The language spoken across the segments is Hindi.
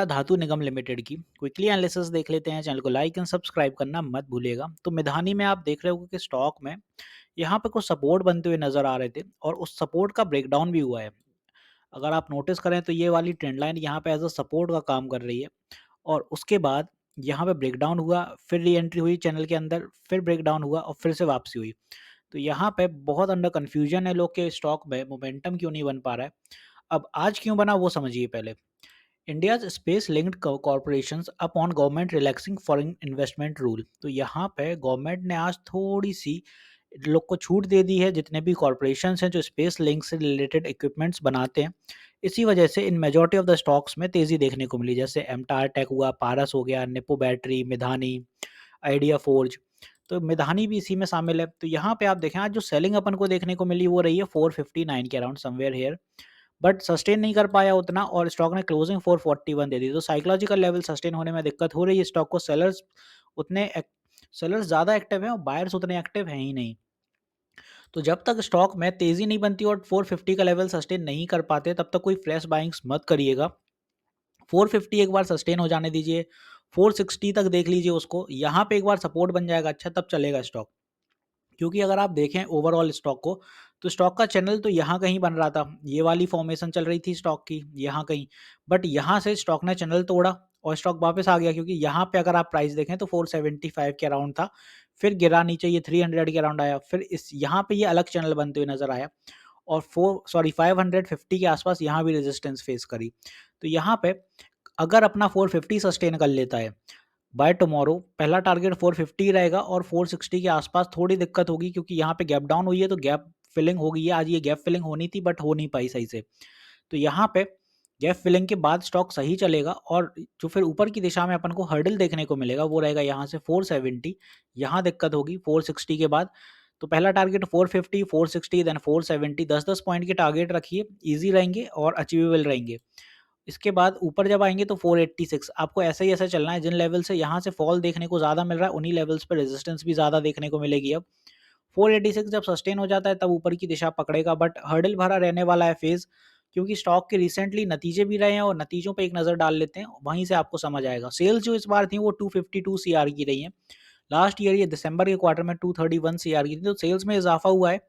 धातु निगम लिमिटेड की क्विकली एनालिसिस देख लेते हैं। चैनल को लाइक एंड सब्सक्राइब करना मत भूलिएगा। तो मिधानी में आप देख रहे हो कि स्टॉक में यहाँ पे कुछ सपोर्ट बनते हुए नजर आ रहे थे और उस सपोर्ट का ब्रेकडाउन भी हुआ है। अगर आप नोटिस करें तो ये वाली ट्रेंड लाइन यहाँ पे एज अ सपोर्ट का काम कर रही है और उसके बाद यहाँ पे ब्रेकडाउन हुआ, फिर री एंट्री हुई चैनल के अंदर, फिर ब्रेकडाउन हुआ और फिर से वापसी हुई। तो यहाँ पे बहुत अंडर कन्फ्यूजन है लोग के स्टॉक में मोमेंटम क्यों नहीं बन पा रहा है। अब आज क्यों बना वो समझिए पहले। India's space linked corporations upon government relaxing foreign investment rule. तो यहाँ पे गवर्नमेंट ने आज थोड़ी सी लोग को छूट दे दी है, जितने भी कॉर्पोरेशंस हैं जो स्पेस लिंक से रिलेटेड इक्विपमेंट्स बनाते हैं। इसी वजह से इन मेजॉरिटी ऑफ द स्टॉक्स में तेज़ी देखने को मिली, जैसे एमटार टेक हुआ, पारस हो गया, Nippon battery, Midhani, idea forge. तो मिधानी भी इसी में शामिल है। तो यहाँ पे आप देखें आज जो सेलिंग अपन को देखने को मिली वो रही है 459 के around somewhere here, but sustain नहीं कर पाया उतना और स्टॉक ने क्लोजिंग 441 दे दी। तो साइकोलॉजिकल लेवल सस्टेन होने में दिक्कत हो रही है स्टॉक को। उतने सेलर्स ज़्यादा एक्टिव हैं और बायर्स उतने एक्टिव हैं ही नहीं। तो जब तक स्टॉक में तेज़ी नहीं बनती और 450 का लेवल सस्टेन नहीं कर पाते तब तक कोई फ्रेश बाइंग्स मत करिएगा। 450 एक बार सस्टेन हो जाने दीजिए, 460 तक देख लीजिए उसको, यहाँ पे एक बार सपोर्ट बन जाएगा अच्छा तब चलेगा स्टॉक। क्योंकि अगर आप देखें ओवरऑल स्टॉक को तो स्टॉक का चैनल तो यहाँ कहीं बन रहा था, ये वाली फॉर्मेशन चल रही थी स्टॉक की यहाँ कहीं, बट यहाँ से स्टॉक ने चैनल तोड़ा और स्टॉक वापस आ गया। क्योंकि यहाँ पे अगर आप प्राइस देखें तो 475 के अराउंड था, फिर गिरा नीचे ये 300 के अराउंड आया, फिर इस यहाँ पे ये अलग चैनल बनते हुए नजर आया और 550 के आसपास यहाँ भी रेजिस्टेंस फेस करी। तो यहाँ पे अगर अपना 450 सस्टेन कर लेता है बाय टुमारो, पहला टारगेट 450 रहेगा और 460 के आसपास थोड़ी दिक्कत होगी क्योंकि यहाँ पे गैप डाउन हुई है तो गैप फिलिंग हो गई है। आज ये गैप फिलिंग होनी थी बट हो नहीं पाई सही से। तो यहाँ पे गैप फिलिंग के बाद स्टॉक सही चलेगा और जो फिर ऊपर की दिशा में अपन को हर्डल देखने को मिलेगा वो रहेगा यहाँ से 470। यहाँ दिक्कत होगी 460 के बाद। तो पहला टारगेट 450, 460 देन 470, 10-10 पॉइंट के टारगेट रखिए, ईजी रहेंगे और अचीवेबल रहेंगे। इसके बाद ऊपर जब आएँगे तो 486, आपको ऐसे ही ऐसे चलना है। जिन लेवल से यहाँ से फॉल देखने को ज़्यादा मिल रहा है उन्हीं लेवल्स पे रेजिस्टेंस भी ज़्यादा देखने को मिलेगी अब। 486 जब सस्टेन हो जाता है तब ऊपर की दिशा पकड़ेगा, बट हर्डल भरा रहने वाला है फेज़। क्योंकि स्टॉक के रिसेंटली नतीजे भी रहे हैं और नतीजों पे एक नज़र डाल लेते हैं, वहीं से आपको समझ आएगा। सेल्स जो इस बार थी वो 252 सीआर की रही हैं। लास्ट ईयर ये दिसंबर के क्वार्टर में 231 सीआर की थी, तो सेल्स में इज़ाफ़ा हुआ है।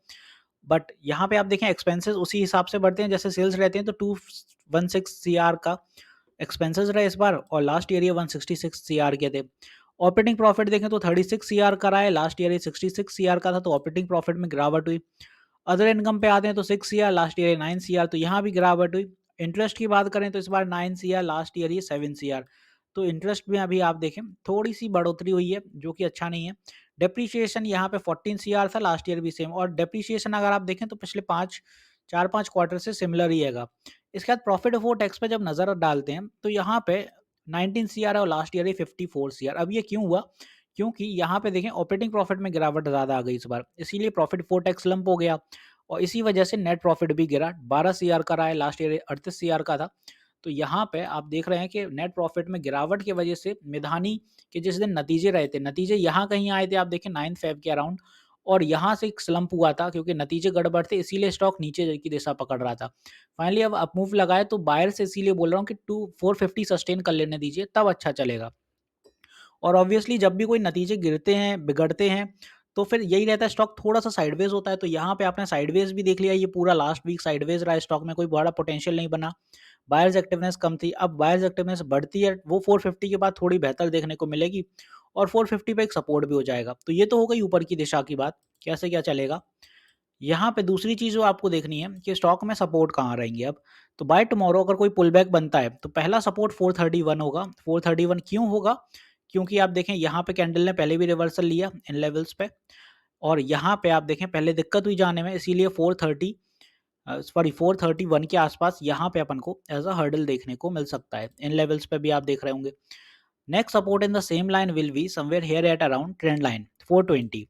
बट यहाँ पे आप देखें एक्सपेंसेस उसी हिसाब से बढ़ते हैं जैसे सेल्स रहते हैं। तो 216 सीआर का एक्सपेंसेस रहे इस बार और लास्ट ईयर ये 166 सीआर के थे। ऑपरेटिंग प्रॉफिट देखें तो 36 सीआर का रहा है, लास्ट ईयर ये 66 सीआर का था, तो ऑपरेटिंग प्रॉफिट में गिरावट हुई। अदर इनकम पे आते हैं तो 6 सीआर, लास्ट ईयर 9 सीआर, तो यहाँ भी गिरावट हुई। इंटरेस्ट की बात करें तो इस बार 9 सीआर, लास्ट ईयर ये 7 सीआर। तो इंटरेस्ट में अभी आप देखें थोड़ी सी बढ़ोतरी हुई है जो कि अच्छा नहीं है। डेप्रीशिएशन यहाँ पे 14 सीआर था, लास्ट ईयर भी सेम, और डेप्रीशिएशन अगर आप देखें तो पिछले 4-5 क्वार्टर से सिमिलर ही हैगा। इसके बाद प्रॉफिट बिफोर टैक्स पे जब नज़र डालते हैं तो यहाँ पे 19 सीआर है और लास्ट ईयर 54 सीआर। अब ये क्यों हुआ? क्योंकि यहाँ पे देखें ऑपरेटिंग प्रॉफिट में गिरावट ज़्यादा आ गई इस बार, इसीलिए प्रॉफिट बिफोर टैक्स लंप हो गया और इसी वजह से नेट प्रॉफिट भी गिरा। 12 सीआर का रहा है, लास्ट ईयर 38 सीआर का था। तो यहाँ पे आप देख रहे हैं कि नेट प्रॉफिट में गिरावट की वजह से मिधानी के जिस दिन नतीजे रहे थे, नतीजे यहाँ कहीं आए थे, आप देखें 9 फेब के अराउंड, और यहाँ से एक स्लंप हुआ था क्योंकि नतीजे गड़बड़ थे, इसीलिए स्टॉक नीचे की दिशा पकड़ रहा था। फाइनली अब अपमूव लगाए तो बायर से इसीलिए बोल रहा हूँ कि 450 सस्टेन कर लेने दीजिए तब अच्छा चलेगा। और ऑब्वियसली जब भी कोई नतीजे गिरते हैं, बिगड़ते हैं, तो फिर यही रहता है स्टॉक थोड़ा-सा साइडवेज़ होता है। तो यहाँ पे आपने साइडवेज़ भी देख लिया, ये पूरा लास्ट वीक साइडवेज़ रहा है, स्टॉक में कोई बड़ा पोटेंशियल नहीं बना। बायर्स एक्टिवनेस कम थी, अब बायर्स एक्टिवनेस बढ़ती है, वो 450 के बाद थोड़ी बेहतर देखने को मिलेगी और 450 पे एक सपोर्ट भी हो जाएगा। तो ये तो हो गई ऊपर की दिशा की बात, कैसे क्या चलेगा। यहाँ पे दूसरी चीज़ जो आपको देखनी है कि स्टॉक में सपोर्ट कहाँ रहेंगे अब। तो बाय टुमारो अगर कोई पुल बैक बनता है तो पहला सपोर्ट 431 होगा। 431 क्यों होगा? क्योंकि आप देखें यहाँ पे कैंडल ने पहले भी रिवर्सल लिया इन लेवल्स पे और यहाँ पे आप देखें पहले दिक्कत हुई जाने में, इसीलिए 431 के आसपास यहाँ पे अपन को एज अ हर्डल देखने को मिल सकता है। इन लेवल्स पे भी आप देख रहे होंगे। Next support in the same line will be somewhere here at around trend line 420।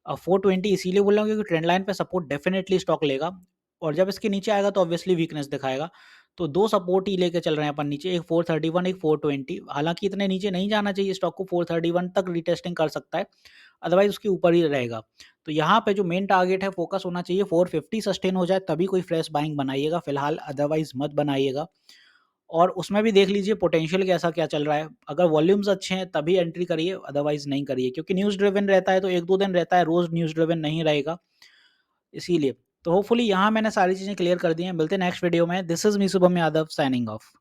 420 इसीलिए बोल रहा हूँ क्योंकि ट्रेंड लाइन पे सपोर्ट डेफिनेटली स्टॉक लेगा और जब इसके नीचे आएगा तो ऑब्वियसली वीकनेस दिखाएगा। तो दो सपोर्ट ही लेके चल रहे हैं अपन नीचे, एक 431, एक 420। हालांकि इतने नीचे नहीं जाना चाहिए स्टॉक को, 431 तक रिटेस्टिंग कर सकता है, अदरवाइज उसके ऊपर ही रहेगा। तो यहाँ पे जो मेन टारगेट है फ़ोकस होना चाहिए 450 सस्टेन हो जाए तभी कोई फ्रेश बाइंग बनाइएगा, फिलहाल अदरवाइज़ मत बनाइएगा। और उसमें भी देख लीजिए पोटेंशियल कैसा क्या चल रहा है, अगर वॉल्यूम्स अच्छे हैं तभी एंट्री करिए, अदरवाइज़ नहीं करिए, क्योंकि न्यूज़ ड्रिवन रहता है तो 1-2 दिन रहता है, रोज़ न्यूज़ ड्रिवन नहीं रहेगा, इसीलिए। तो होपफुली यहाँ मैंने सारी चीज़ें क्लियर कर दी हैं, मिलते हैं नेक्स्ट वीडियो में। This is me Shubham Yadav signing off.